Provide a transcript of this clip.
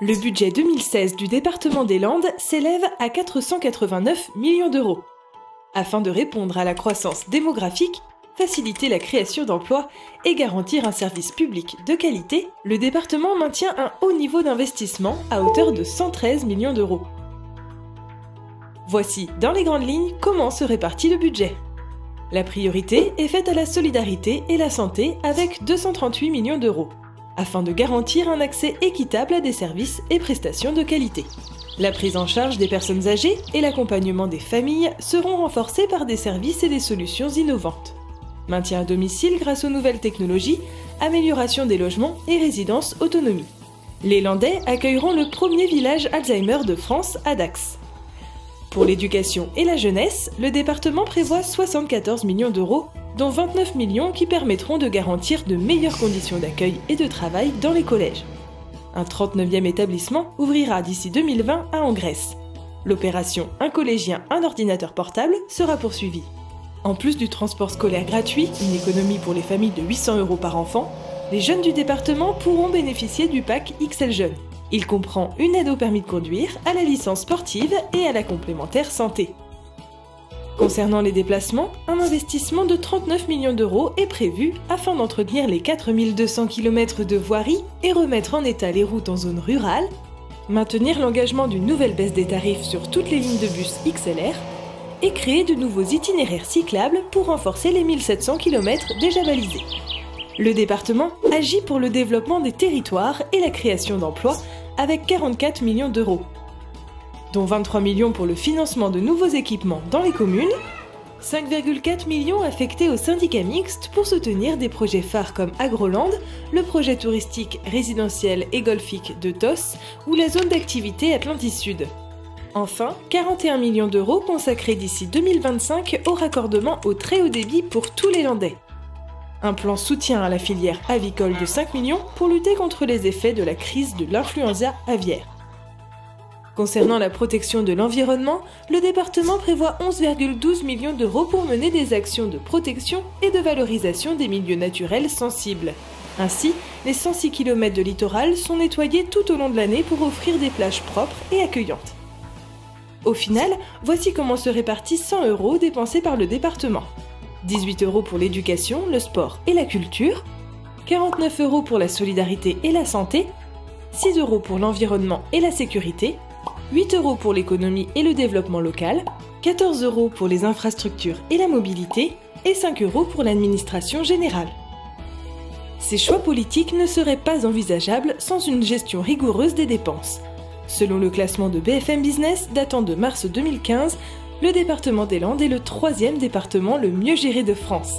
Le budget 2016 du département des Landes s'élève à 489 millions d'euros. Afin de répondre à la croissance démographique, faciliter la création d'emplois et garantir un service public de qualité, le département maintient un haut niveau d'investissement à hauteur de 113 millions d'euros. Voici, dans les grandes lignes, comment se répartit le budget. La priorité est faite à la solidarité et la santé avec 238 millions d'euros, afin de garantir un accès équitable à des services et prestations de qualité. La prise en charge des personnes âgées et l'accompagnement des familles seront renforcés par des services et des solutions innovantes. Maintien à domicile grâce aux nouvelles technologies, amélioration des logements et résidences autonomie. Les Landais accueilleront le premier village Alzheimer de France à Dax. Pour l'éducation et la jeunesse, le département prévoit 74 millions d'euros, dont 29 millions qui permettront de garantir de meilleures conditions d'accueil et de travail dans les collèges. Un 39e établissement ouvrira d'ici 2020 à Angresse. L'opération Un collégien, un ordinateur portable sera poursuivie. En plus du transport scolaire gratuit, une économie pour les familles de 800 € par enfant, les jeunes du département pourront bénéficier du pack XL Jeunes. Il comprend une aide au permis de conduire, à la licence sportive et à la complémentaire santé. Concernant les déplacements, un investissement de 39 millions d'euros est prévu afin d'entretenir les 4200 km de voirie et remettre en état les routes en zone rurale, maintenir l'engagement d'une nouvelle baisse des tarifs sur toutes les lignes de bus XLR et créer de nouveaux itinéraires cyclables pour renforcer les 1700 km déjà balisés. Le département agit pour le développement des territoires et la création d'emplois avec 44 millions d'euros, dont 23 millions pour le financement de nouveaux équipements dans les communes, 5,4 millions affectés aux syndicats mixtes pour soutenir des projets phares comme Agroland, le projet touristique résidentiel et golfique de TOS ou la zone d'activité Atlantis Sud. Enfin, 41 millions d'euros consacrés d'ici 2025 au raccordement au très haut débit pour tous les Landais. Un plan soutien à la filière avicole de 5 millions pour lutter contre les effets de la crise de l'influenza aviaire. Concernant la protection de l'environnement, le département prévoit 11,12 millions d'euros pour mener des actions de protection et de valorisation des milieux naturels sensibles. Ainsi, les 106 km de littoral sont nettoyés tout au long de l'année pour offrir des plages propres et accueillantes. Au final, voici comment se répartissent 100 € dépensés par le département. 18 € pour l'éducation, le sport et la culture, 49 € pour la solidarité et la santé, 6 € pour l'environnement et la sécurité, 8 € pour l'économie et le développement local, 14 € pour les infrastructures et la mobilité et 5 € pour l'administration générale. Ces choix politiques ne seraient pas envisageables sans une gestion rigoureuse des dépenses. Selon le classement de BFM Business datant de mars 2015, le département des Landes est le 3e département le mieux géré de France.